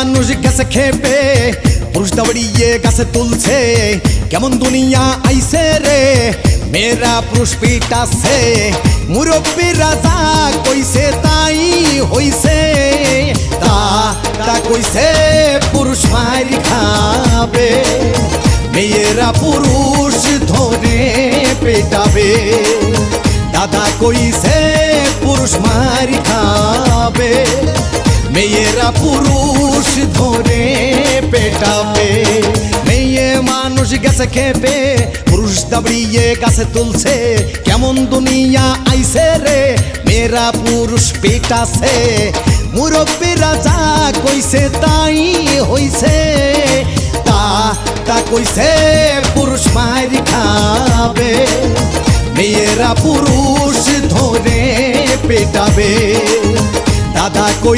মানুষ গেছে খেপে, পুরুষ দাবড়িয়ে গাছে তুলছে, কেমন দুনিয়া আইছে রে, মেয়েরা পুরুষ পিটাছে, মুরব্বী রাজা কইছে তাই হইছে, তা কইছে পুরুষ মার খাবে, মেয়েরা পুরুষ ধরে পেটাবে, দাদা কইছে পুরুষ মার খাবে, মেয়েরা পুরুষ ধরে পেটাবে। মেয়ে মানুষ গেছে খেপে, পুরুষ দাবড়িয়ে গাছে তুলছে, কেমন দুনিয়া আইছে রে, মেয়েরা পুরুষ পেটাছে, মুরব্বী রাজা কইছে তাই হইছে, তা কইছে পুরুষ মার খাবে, মেয়েরা পুরুষ ধরে পেটাবে, দাদা কই